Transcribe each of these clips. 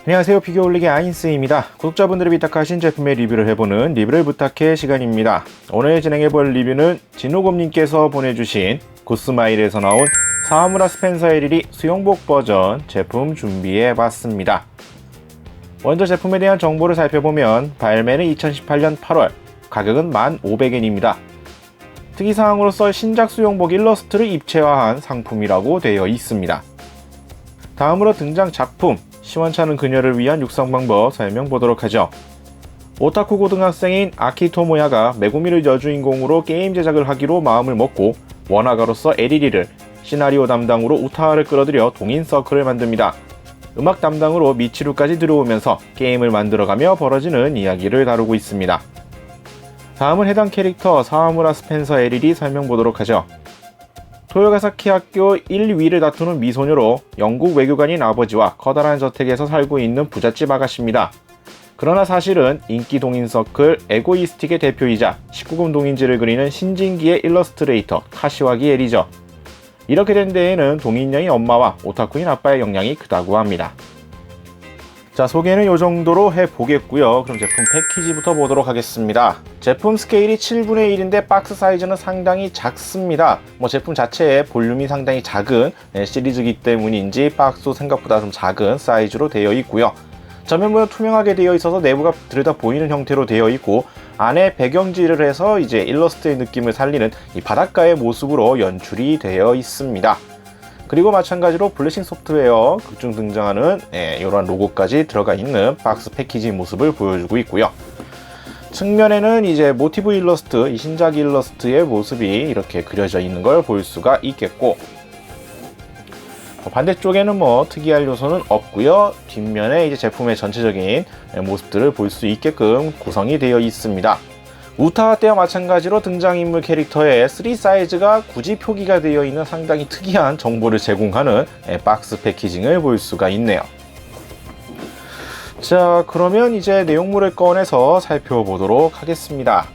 안녕하세요, 피규어 올리기 아인스입니다. 구독자분들이 비탁하신 제품의 리뷰를 해보는 리뷰를 부탁해 시간입니다. 오늘 진행해볼 리뷰는 진호곰님께서 보내주신 구스마일에서 나온 사와무라 스펜서 LED 수영복 버전 제품 준비해봤습니다. 먼저 제품에 대한 정보를 살펴보면 발매는 2018년 8월, 가격은 1,500엔입니다. 특이사항으로서 신작 수영복 일러스트를 입체화한 상품이라고 되어 있습니다. 다음으로 등장 작품, 시원찮은 그녀를 위한 육성 방법 설명보도록 하죠. 오타쿠 고등학생인 아키토모야가 메구미를 여주인공으로 게임 제작을 하기로 마음을 먹고 원화가로서 LED를, 시나리오 담당으로 우타하를 끌어들여 동인 서클을 만듭니다. 음악 담당으로 미치루까지 들어오면서 게임을 만들어가며 벌어지는 이야기를 다루고 있습니다. 다음은 해당 캐릭터 사와무라 스펜서 LED 설명보도록 하죠. 토요가사키 학교 1위를 다투는 미소녀로 영국 외교관인 아버지와 커다란 저택에서 살고 있는 부잣집 아가씨입니다. 그러나 사실은 인기 동인 서클 에고이스틱의 대표이자 19금 동인지를 그리는 신진기의 일러스트레이터 카시와기 에리죠. 이렇게 된 데에는 동인녀의 엄마와 오타쿠인 아빠의 영향이 크다고 합니다. 자, 소개는 이 정도로 해보겠고요. 그럼 제품 패키지부터 보도록 하겠습니다. 제품 스케일이 7분의 1인데 박스 사이즈는 상당히 작습니다. 제품 자체의 볼륨이 상당히 작은 시리즈이기 때문인지 박스도 생각보다 좀 작은 사이즈로 되어 있고요. 전면부는 투명하게 되어 있어서 내부가 들여다 보이는 형태로 되어 있고, 안에 배경지를 해서 이제 일러스트의 느낌을 살리는 이 바닷가의 모습으로 연출이 되어 있습니다. 그리고 마찬가지로 블레싱 소프트웨어 극중 등장하는 이러한 로고까지 들어가 있는 박스 패키지 모습을 보여주고 있고요. 측면에는 이제 모티브 일러스트, 이 신작 일러스트의 모습이 이렇게 그려져 있는 걸 볼 수가 있겠고, 반대쪽에는 특이할 요소는 없고요. 뒷면에 이제 제품의 전체적인 모습들을 볼 수 있게끔 구성이 되어 있습니다. 우타하 때와 마찬가지로 등장인물 캐릭터의 3 사이즈가 굳이 표기가 되어 있는 상당히 특이한 정보를 제공하는 박스 패키징을 볼 수가 있네요. 자, 그러면 이제 내용물을 꺼내서 살펴보도록 하겠습니다.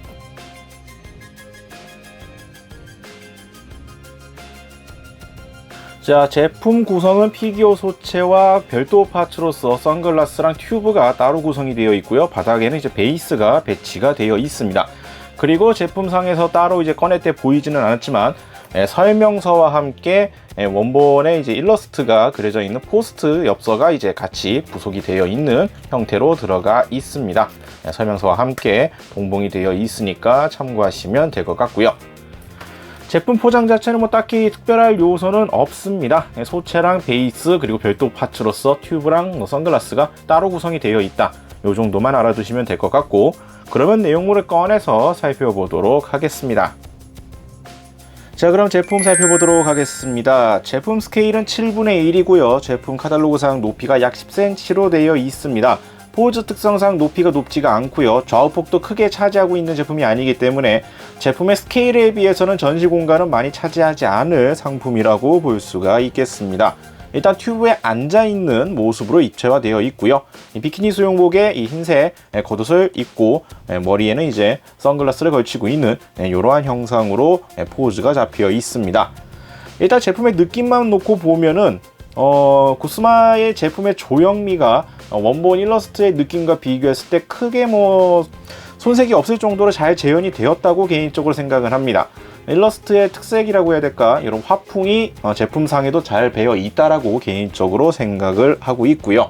자, 제품 구성은 피규어 소체와 별도 파츠로서 선글라스랑 튜브가 따로 구성이 되어 있고요. 바닥에는 이제 베이스가 배치가 되어 있습니다. 그리고 제품상에서 따로 이제 꺼낼 때 보이지는 않았지만 설명서와 함께 원본의 이제 일러스트가 그려져 있는 포스트 엽서가 이제 같이 부속이 되어 있는 형태로 들어가 있습니다. 설명서와 함께 동봉이 되어 있으니까 참고하시면 될 것 같고요. 제품 포장 자체는 딱히 특별할 요소는 없습니다. 소체랑 베이스 그리고 별도 파츠로서 튜브랑 선글라스가 따로 구성이 되어 있다. 요 정도만 알아두시면 될 것 같고, 그러면 내용물을 꺼내서 살펴보도록 하겠습니다. 자, 그럼 제품 살펴보도록 하겠습니다. 제품 스케일은 7분의 1이고요. 제품 카탈로그상 높이가 약 10cm로 되어 있습니다. 포즈 특성상 높이가 높지가 않고요. 좌우폭도 크게 차지하고 있는 제품이 아니기 때문에 제품의 스케일에 비해서는 전시 공간은 많이 차지하지 않을 상품이라고 볼 수가 있겠습니다. 일단 튜브에 앉아있는 모습으로 입체화되어 있고요. 이 비키니 수영복에 이 흰색 겉옷을 입고 머리에는 이제 선글라스를 걸치고 있는 이러한 형상으로 포즈가 잡혀 있습니다. 일단 제품의 느낌만 놓고 보면은 구스마의 제품의 조형미가 원본 일러스트의 느낌과 비교했을 때 크게 손색이 없을 정도로 잘 재현이 되었다고 개인적으로 생각을 합니다. 일러스트의 특색이라고 해야 될까, 이런 화풍이 제품상에도 잘 배어 있다라고 개인적으로 생각을 하고 있고요.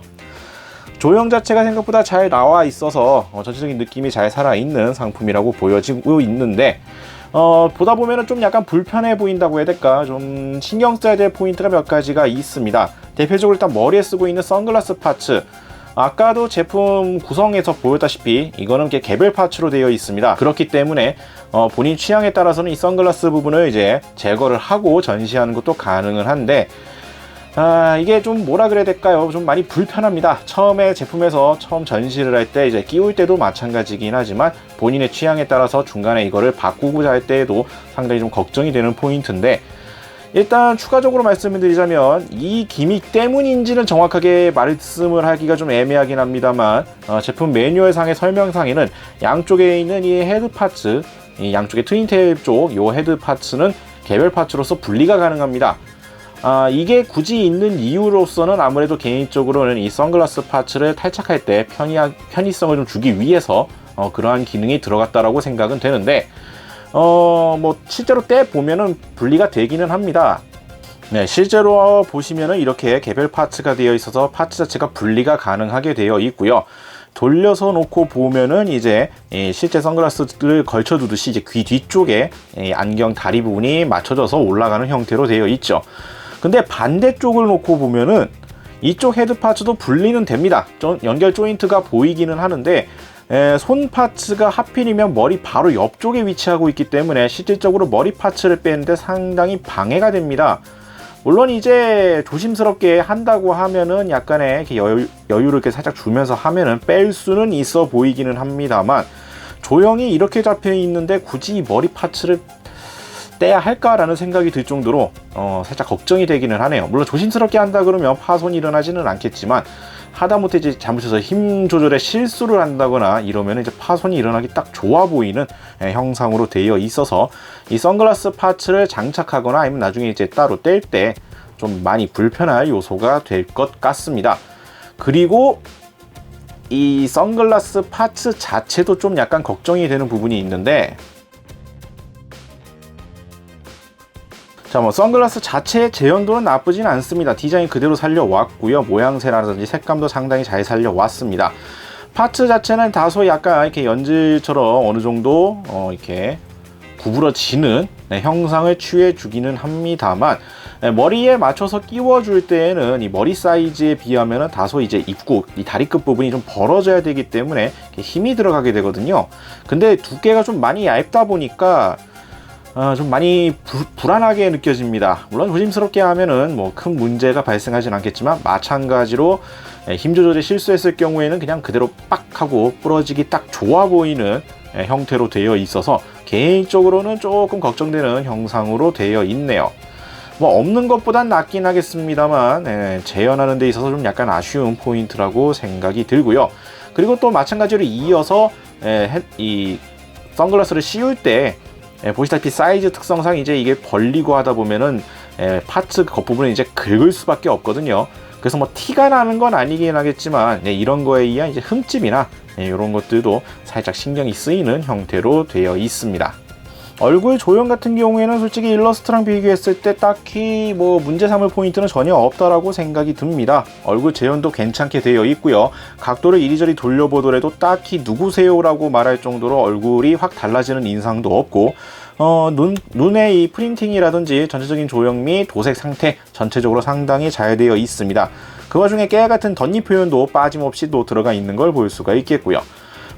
조형 자체가 생각보다 잘 나와 있어서 전체적인 느낌이 잘 살아있는 상품이라고 보여지고 있는데, 보다 보면은 좀 약간 불편해 보인다고 해야 될까, 좀 신경 써야 될 포인트가 몇 가지가 있습니다. 대표적으로 일단 머리에 쓰고 있는 선글라스 파츠, 아까도 제품 구성에서 보였다시피 이거는 개별 파츠로 되어 있습니다. 그렇기 때문에 본인 취향에 따라서는 이 선글라스 부분을 이제 제거를 하고 전시하는 것도 가능은 한데, 이게 좀 뭐라 그래야 될까요? 좀 많이 불편합니다. 처음에 제품에서 처음 전시를 할 때 이제 끼울 때도 마찬가지긴 하지만 본인의 취향에 따라서 중간에 이거를 바꾸고자 할 때에도 상당히 좀 걱정이 되는 포인트인데, 일단 추가적으로 말씀을 드리자면 이 기믹 때문인지는 정확하게 말씀을 하기가 좀 애매하긴 합니다만, 제품 매뉴얼상의 설명상에는 양쪽에 있는 이 헤드 파츠, 이 양쪽의 트윈테일 쪽 요 헤드 파츠는 개별 파츠로서 분리가 가능합니다. 이게 굳이 있는 이유로서는 아무래도 개인적으로는 이 선글라스 파츠를 탈착할 때 편의성을 좀 주기 위해서 그러한 기능이 들어갔다라고 생각은 되는데, 뭐 실제로 떼 보면은 분리가 되기는 합니다. 네, 실제로 보시면은 이렇게 개별 파츠가 되어 있어서 파츠 자체가 분리가 가능하게 되어 있고요. 돌려서 놓고 보면은 이제 실제 선글라스를 걸쳐 두듯이 이제 귀 뒤쪽에 안경 다리 부분이 맞춰져서 올라가는 형태로 되어 있죠. 근데 반대쪽을 놓고 보면은 이쪽 헤드 파츠도 분리는 됩니다. 연결 조인트가 보이기는 하는데 손 파츠가 하필이면 머리 바로 옆쪽에 위치하고 있기 때문에 실질적으로 머리 파츠를 빼는데 상당히 방해가 됩니다. 물론 이제 조심스럽게 한다고 하면은 약간의 이렇게 여유를 이렇게 살짝 주면서 하면은 뺄 수는 있어 보이기는 합니다만, 조형이 이렇게 잡혀 있는데 굳이 머리 파츠를 떼야 할까라는 생각이 들 정도로 살짝 걱정이 되기는 하네요. 물론 조심스럽게 한다 그러면 파손이 일어나지는 않겠지만, 하다못해 이제 잘못해서 힘 조절에 실수를 한다거나 이러면 이제 파손이 일어나기 딱 좋아 보이는 형상으로 되어 있어서 이 선글라스 파츠를 장착하거나 아니면 나중에 이제 따로 뗄 때 좀 많이 불편할 요소가 될 것 같습니다. 그리고 이 선글라스 파츠 자체도 좀 약간 걱정이 되는 부분이 있는데, 자, 뭐 선글라스 자체의 재현도는 나쁘진 않습니다. 디자인 그대로 살려왔고요. 모양새라든지 색감도 상당히 잘 살려왔습니다. 파츠 자체는 다소 약간 이렇게 연질처럼 어느 정도 이렇게 구부러지는 형상을 취해주기는 합니다만, 머리에 맞춰서 끼워줄 때에는 이 머리 사이즈에 비하면 다소 이제 입구, 이 다리 끝 부분이 좀 벌어져야 되기 때문에 힘이 들어가게 되거든요. 근데 두께가 좀 많이 얇다 보니까 좀 많이 불안하게 느껴집니다. 물론 조심스럽게 하면은 뭐 큰 문제가 발생하진 않겠지만, 마찬가지로 힘 조절에 실수했을 경우에는 그냥 그대로 빡 하고 부러지기 딱 좋아 보이는 형태로 되어 있어서 개인적으로는 조금 걱정되는 형상으로 되어 있네요. 뭐 없는 것보단 낫긴 하겠습니다만, 재현하는 데 있어서 좀 약간 아쉬운 포인트라고 생각이 들고요. 그리고 또 마찬가지로 이어서 이 선글라스를 씌울 때 보시다시피 사이즈 특성상 이제 이게 벌리고 하다 보면은 파츠 겉부분을 이제 긁을 수밖에 없거든요. 그래서 뭐 티가 나는 건 아니긴 하겠지만, 이런 거에 의한 이제 흠집이나 이런 것들도 살짝 신경이 쓰이는 형태로 되어 있습니다. 얼굴 조형 같은 경우에는 솔직히 일러스트랑 비교했을 때 딱히 뭐 문제 삼을 포인트는 전혀 없다라고 생각이 듭니다. 얼굴 재현도 괜찮게 되어 있고요. 각도를 이리저리 돌려보더라도 딱히 누구세요라고 말할 정도로 얼굴이 확 달라지는 인상도 없고, 눈의 이 프린팅이라든지 전체적인 조형 및 도색 상태 전체적으로 상당히 잘 되어 있습니다. 그 와중에 깨같은 덧니 표현도 빠짐없이 또 들어가 있는 걸 볼 수가 있겠고요.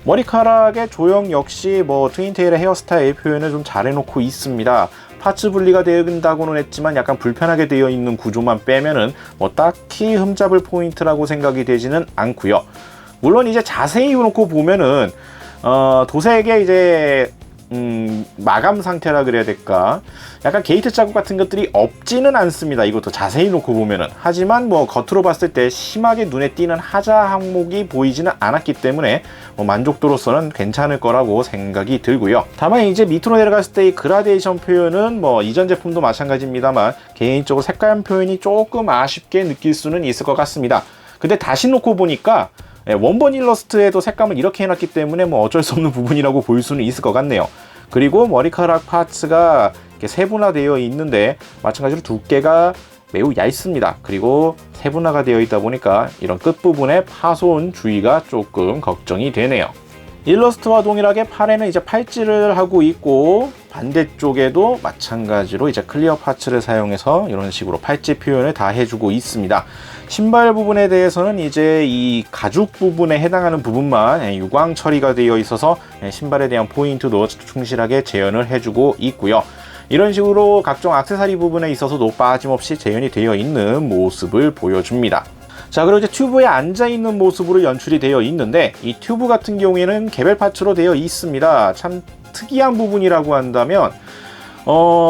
머리카락의 조형 역시 뭐 트윈테일의 헤어스타일 표현을 좀 잘 해놓고 있습니다. 파츠 분리가 된다고는 했지만 약간 불편하게 되어 있는 구조만 빼면은 뭐 딱히 흠잡을 포인트라고 생각이 되지는 않고요. 물론 이제 자세히 놓고 보면은 도색의 이제 마감 상태라 그래야 될까, 약간 게이트 자국 같은 것들이 없지는 않습니다. 이것도 자세히 놓고 보면은. 하지만 뭐 겉으로 봤을 때 심하게 눈에 띄는 하자 항목이 보이지는 않았기 때문에 뭐 만족도로서는 괜찮을 거라고 생각이 들고요. 다만 이제 밑으로 내려갔을 때 이 그라데이션 표현은 뭐 이전 제품도 마찬가지입니다만 개인적으로 색감 표현이 조금 아쉽게 느낄 수는 있을 것 같습니다. 근데 다시 놓고 보니까 원본 일러스트에도 색감을 이렇게 해놨기 때문에 뭐 어쩔 수 없는 부분이라고 볼 수는 있을 것 같네요. 그리고 머리카락 파츠가 이렇게 세분화되어 있는데 마찬가지로 두께가 매우 얇습니다. 그리고 세분화가 되어 있다 보니까 이런 끝부분의 파손 주의가 조금 걱정이 되네요. 일러스트와 동일하게 팔에는 이제 팔찌를 하고 있고, 반대쪽에도 마찬가지로 이제 클리어 파츠를 사용해서 이런 식으로 팔찌 표현을 다 해주고 있습니다. 신발 부분에 대해서는 이제 이 가죽 부분에 해당하는 부분만 유광 처리가 되어 있어서 신발에 대한 포인트도 충실하게 재현을 해주고 있고요. 이런 식으로 각종 액세서리 부분에 있어서도 빠짐없이 재현이 되어 있는 모습을 보여줍니다. 자, 그리고 이제 튜브에 앉아있는 모습으로 연출이 되어 있는데, 이 튜브 같은 경우에는 개별 파츠로 되어 있습니다. 참 특이한 부분이라고 한다면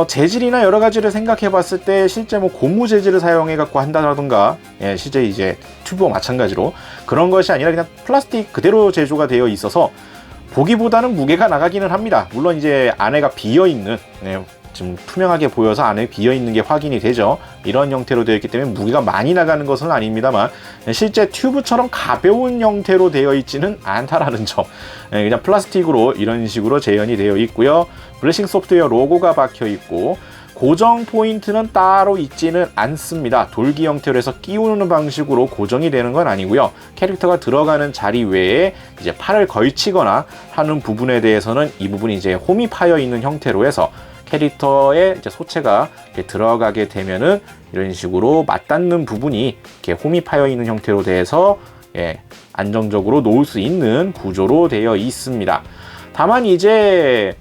재질이나 여러 가지를 생각해 봤을 때 실제 뭐 고무 재질을 사용해 갖고 한다던가, 실제 이제 튜브와 마찬가지로 그런 것이 아니라 그냥 플라스틱 그대로 제조가 되어 있어서 보기보다는 무게가 나가기는 합니다. 물론 이제 안에가 비어 있는 좀 투명하게 보여서 안에 비어있는 게 확인이 되죠. 이런 형태로 되어 있기 때문에 무게가 많이 나가는 것은 아닙니다만 실제 튜브처럼 가벼운 형태로 되어 있지는 않다라는 점. 그냥 플라스틱으로 이런 식으로 재현이 되어 있고요. 블레싱 소프트웨어 로고가 박혀 있고 고정 포인트는 따로 있지는 않습니다. 돌기 형태로 해서 끼우는 방식으로 고정이 되는 건 아니고요. 캐릭터가 들어가는 자리 외에 이제 팔을 걸치거나 하는 부분에 대해서는 이 부분이 이제 홈이 파여 있는 형태로 해서 캐릭터에 이제 소체가 이렇게 들어가게 되면은 이런 식으로 맞닿는 부분이 이렇게 홈이 파여 있는 형태로 돼서 안정적으로 놓을 수 있는 구조로 되어 있습니다. 다만 이제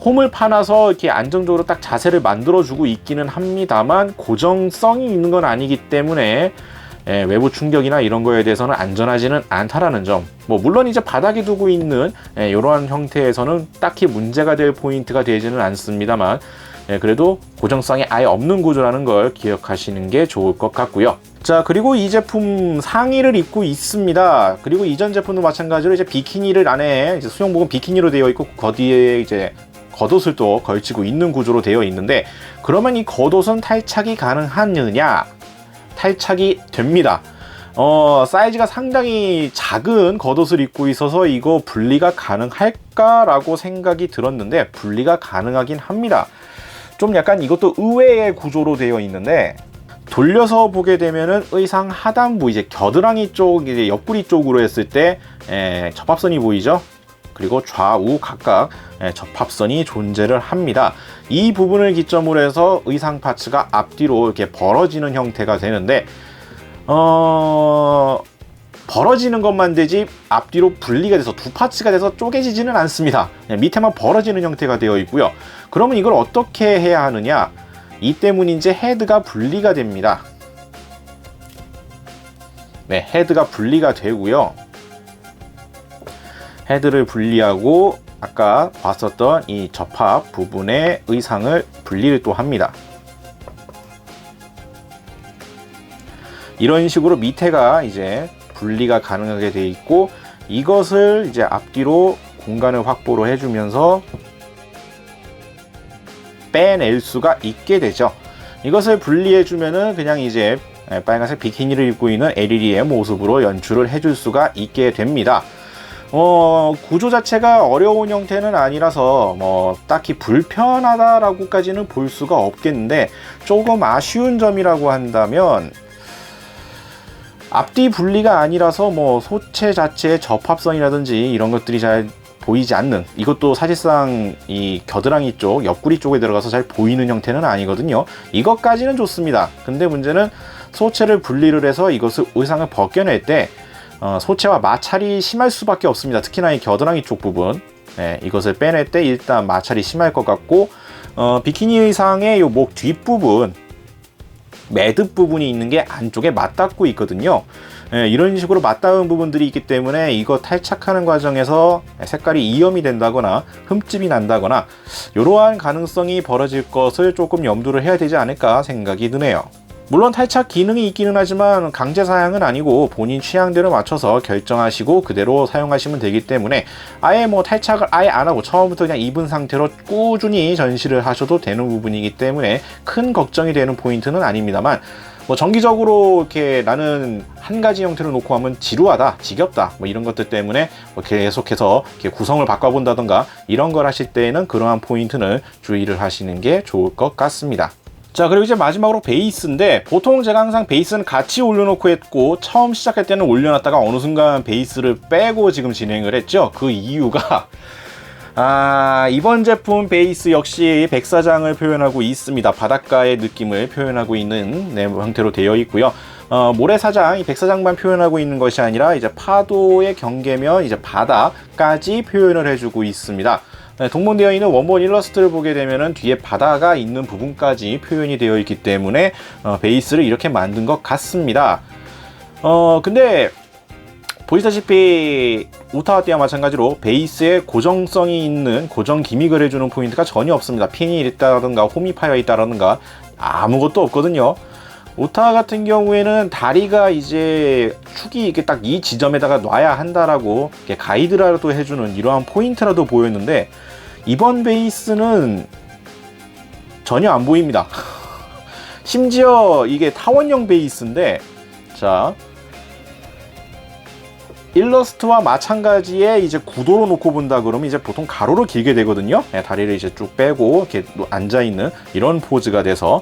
홈을 파놔서 이렇게 안정적으로 딱 자세를 만들어주고 있기는 합니다만 고정성이 있는 건 아니기 때문에 외부 충격이나 이런 거에 대해서는 안전하지는 않다라는 점. 뭐 물론 이제 바닥에 두고 있는 이러한 형태에서는 딱히 문제가 될 포인트가 되지는 않습니다만 그래도 고정성이 아예 없는 구조라는 걸 기억하시는 게 좋을 것 같고요. 자, 그리고 이 제품 상의를 입고 있습니다. 그리고 이전 제품도 마찬가지로 이제 비키니를 안에 이제 수영복은 비키니로 되어 있고 겉에 이제 겉옷을 또 걸치고 있는 구조로 되어 있는데 그러면 이 겉옷은 탈착이 가능하느냐? 탈착이 됩니다. 사이즈가 상당히 작은 겉옷을 입고 있어서 이거 분리가 가능할까라고 생각이 들었는데 분리가 가능하긴 합니다. 좀 약간 이것도 의외의 구조로 되어 있는데 돌려서 보게 되면은 의상 하단부 이제 겨드랑이 쪽 이제 옆구리 쪽으로 했을 때 접합선이 보이죠? 그리고 좌우 각각 접합선이 존재를 합니다. 이 부분을 기점으로 해서 의상 파츠가 앞뒤로 이렇게 벌어지는 형태가 되는데 벌어지는 것만 되지 앞뒤로 분리가 돼서 두 파츠가 돼서 쪼개지지는 않습니다. 밑에만 벌어지는 형태가 되어 있고요. 그러면 이걸 어떻게 해야 하느냐? 이 때문인지 헤드가 분리가 됩니다. 네, 헤드가 분리가 되고요. 헤드를 분리하고 아까 봤었던 이 접합 부분의 의상을 분리를 또 합니다. 이런 식으로 밑에가 이제 분리가 가능하게 되어 있고 이것을 이제 앞뒤로 공간을 확보를 해주면서 빼낼 수가 있게 되죠. 이것을 분리해 주면은 그냥 이제 빨간색 비키니를 입고 있는 에리리의 모습으로 연출을 해줄 수가 있게 됩니다. 구조 자체가 어려운 형태는 아니라서 뭐 딱히 불편하다라고까지는 볼 수가 없겠는데 조금 아쉬운 점이라고 한다면 앞뒤 분리가 아니라서 뭐 소체 자체의 접합선이라든지 이런 것들이 잘 보이지 않는, 이것도 사실상 이 겨드랑이 쪽, 옆구리 쪽에 들어가서 잘 보이는 형태는 아니거든요. 이것까지는 좋습니다. 근데 문제는 소체를 분리를 해서 이것을 의상을 벗겨낼 때 소체와 마찰이 심할 수밖에 없습니다. 특히나 이 겨드랑이 쪽 부분, 이것을 빼낼 때 일단 마찰이 심할 것 같고 비키니 의상의 이 목 뒷부분, 매듭 부분이 있는 게 안쪽에 맞닿고 있거든요. 이런 식으로 맞닿은 부분들이 있기 때문에 이거 탈착하는 과정에서 색깔이 이염이 된다거나 흠집이 난다거나 이러한 가능성이 벌어질 것을 조금 염두를 해야 되지 않을까 생각이 드네요. 물론 탈착 기능이 있기는 하지만 강제 사양은 아니고 본인 취향대로 맞춰서 결정하시고 그대로 사용하시면 되기 때문에 아예 뭐 탈착을 아예 안 하고 처음부터 그냥 입은 상태로 꾸준히 전시를 하셔도 되는 부분이기 때문에 큰 걱정이 되는 포인트는 아닙니다만, 뭐 정기적으로 이렇게 나는 한 가지 형태로 놓고 하면 지루하다, 지겹다, 뭐 이런 것들 때문에 뭐 계속해서 이렇게 구성을 바꿔본다던가 이런 걸 하실 때에는 그러한 포인트는 주의를 하시는 게 좋을 것 같습니다. 자, 그리고 이제 마지막으로 베이스인데, 보통 제가 항상 베이스는 같이 올려놓고 했고 처음 시작할 때는 올려놨다가 어느 순간 베이스를 빼고 지금 진행을 했죠. 그 이유가 이번 제품 베이스 역시 백사장을 표현하고 있습니다. 바닷가의 느낌을 표현하고 있는 형태로 되어 있고요. 모래사장, 이 백사장만 표현하고 있는 것이 아니라 이제 파도의 경계면 이제 바다까지 표현을 해주고 있습니다. 동봉되어 있는 원본 일러스트를 보게 되면은 뒤에 바다가 있는 부분까지 표현이 되어 있기 때문에 베이스를 이렇게 만든 것 같습니다. 근데 보시다시피 우타와 때와 마찬가지로 베이스에 고정성이 있는 고정 기믹을 해주는 포인트가 전혀 없습니다. 핀이 있다든가 홈이 파여 있다든가 아무것도 없거든요. 우타 같은 경우에는 다리가 이제 축이 이렇게 딱 이 지점에다가 놔야 한다라고 이렇게 가이드라도 해주는 이러한 포인트라도 보였는데, 이번 베이스는 전혀 안 보입니다. 심지어 이게 타원형 베이스인데, 자, 일러스트와 마찬가지의 이제 구도로 놓고 본다 그러면 이제 보통 가로로 길게 되거든요. 다리를 이제 쭉 빼고 이렇게 앉아있는 이런 포즈가 돼서,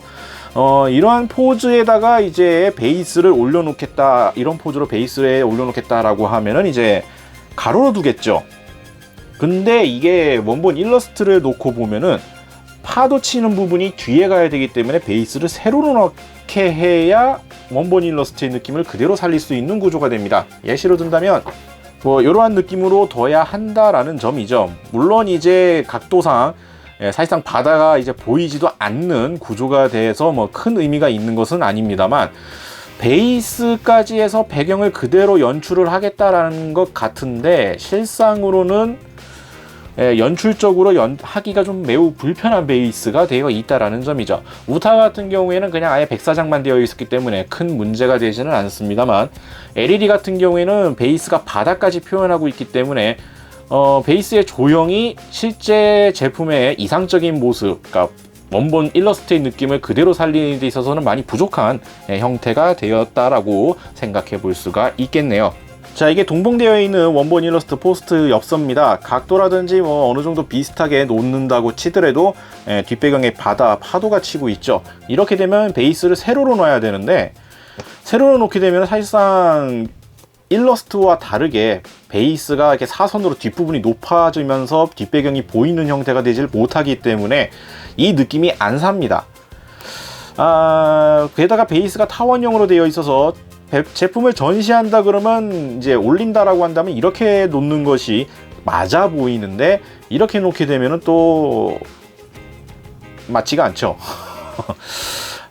이러한 포즈에다가 이제 베이스를 올려놓겠다, 이런 포즈로 베이스에 올려놓겠다라고 하면은 이제 가로로 두겠죠. 근데 이게 원본 일러스트를 놓고 보면은 파도 치는 부분이 뒤에 가야 되기 때문에 베이스를 세로로 넣게 해야 원본 일러스트의 느낌을 그대로 살릴 수 있는 구조가 됩니다. 예시로 든다면 뭐 이러한 느낌으로 둬야 한다라는 점이죠. 물론 이제 각도상 사실상 바다가 이제 보이지도 않는 구조가 돼서 뭐 큰 의미가 있는 것은 아닙니다만, 베이스까지 해서 배경을 그대로 연출을 하겠다라는 것 같은데 실상으로는 연출적으로 하기가 좀 매우 불편한 베이스가 되어 있다라는 점이죠. 우타 같은 경우에는 그냥 아예 백사장만 되어 있었기 때문에 큰 문제가 되지는 않습니다만, LED 같은 경우에는 베이스가 바다까지 표현하고 있기 때문에 베이스의 조형이 실제 제품의 이상적인 모습, 그러니까 원본 일러스트의 느낌을 그대로 살리는 데 있어서는 많이 부족한 형태가 되었다라고 생각해 볼 수가 있겠네요. 자, 이게 동봉되어 있는 원본 일러스트 포스트 엽서입니다. 각도라든지 뭐 어느 정도 비슷하게 놓는다고 치더라도 뒷배경에 바다, 파도가 치고 있죠. 이렇게 되면 베이스를 세로로 놔야 되는데, 세로로 놓게 되면 사실상 일러스트와 다르게 베이스가 이렇게 사선으로 뒷부분이 높아지면서 뒷배경이 보이는 형태가 되질 못하기 때문에 이 느낌이 안 삽니다. 게다가 베이스가 타원형으로 되어 있어서 제품을 전시한다 그러면 이제 올린다라고 한다면 이렇게 놓는 것이 맞아 보이는데, 이렇게 놓게 되면은 또 맞지가 않죠.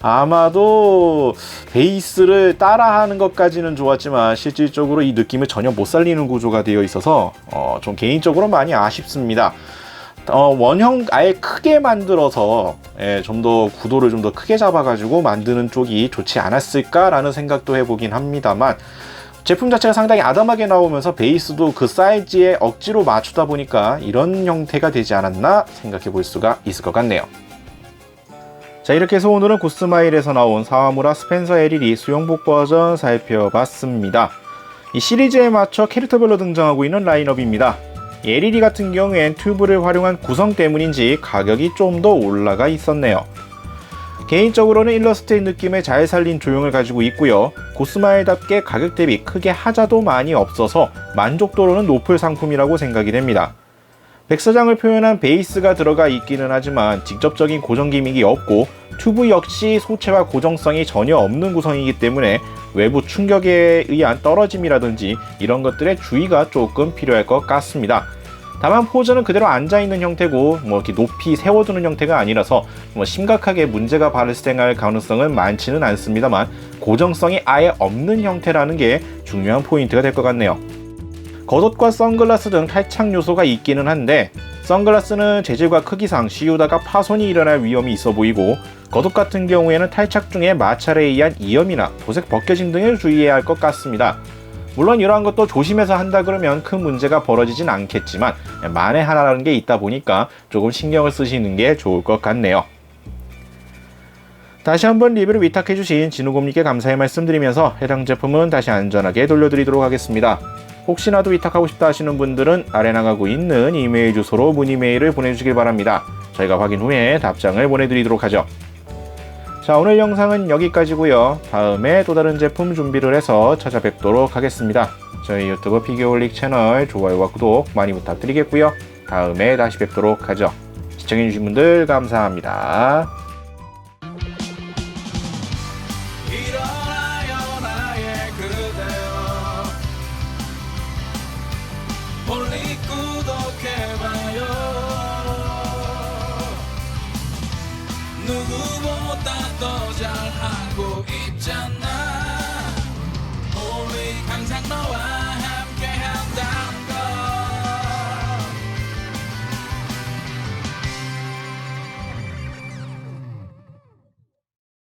아마도 베이스를 따라하는 것까지는 좋았지만 실질적으로 이 느낌을 전혀 못 살리는 구조가 되어 있어서 좀 개인적으로 많이 아쉽습니다. 원형 아예 크게 만들어서 좀 더 구도를 좀 더 크게 잡아가지고 만드는 쪽이 좋지 않았을까라는 생각도 해보긴 합니다만, 제품 자체가 상당히 아담하게 나오면서 베이스도 그 사이즈에 억지로 맞추다 보니까 이런 형태가 되지 않았나 생각해 볼 수가 있을 것 같네요. 자, 이렇게 해서 오늘은 고스마일에서 나온 사와무라 스펜서 LED 수영복 버전 살펴봤습니다. 이 시리즈에 맞춰 캐릭터별로 등장하고 있는 라인업입니다. LED 같은 경우엔 튜브를 활용한 구성 때문인지 가격이 좀 더 올라가 있었네요. 개인적으로는 일러스트의 느낌을 잘 살린 조형을 가지고 있고요. 고스마일답게 가격 대비 크게 하자도 많이 없어서 만족도로는 높을 상품이라고 생각이 됩니다. 백사장을 표현한 베이스가 들어가 있기는 하지만 직접적인 고정 기믹이 없고, 튜브 역시 소체와 고정성이 전혀 없는 구성이기 때문에 외부 충격에 의한 떨어짐이라든지 이런 것들에 주의가 조금 필요할 것 같습니다. 다만 포즈는 그대로 앉아있는 형태고 뭐 이렇게 높이 세워두는 형태가 아니라서 뭐 심각하게 문제가 발생할 가능성은 많지는 않습니다만, 고정성이 아예 없는 형태라는 게 중요한 포인트가 될 것 같네요. 겉옷과 선글라스 등 탈착 요소가 있기는 한데, 선글라스는 재질과 크기상 씌우다가 파손이 일어날 위험이 있어 보이고, 겉옷 같은 경우에는 탈착 중에 마찰에 의한 이염이나 도색 벗겨짐 등을 주의해야 할 것 같습니다. 물론 이러한 것도 조심해서 한다 그러면 큰 문제가 벌어지진 않겠지만, 만에 하나라는 게 있다 보니까 조금 신경을 쓰시는 게 좋을 것 같네요. 다시 한번 리뷰를 위탁해주신 진우곰님께 감사의 말씀드리면서 해당 제품은 다시 안전하게 돌려드리도록 하겠습니다. 혹시나도 위탁하고 싶다 하시는 분들은 아래 나가고 있는 이메일 주소로 문의 메일을 보내주시길 바랍니다. 저희가 확인 후에 답장을 보내드리도록 하죠. 자, 오늘 영상은 여기까지고요. 다음에 또 다른 제품 준비를 해서 찾아뵙도록 하겠습니다. 저희 유튜브 피규어홀릭 채널 좋아요와 구독 많이 부탁드리겠고요. 다음에 다시 뵙도록 하죠. 시청해주신 분들 감사합니다.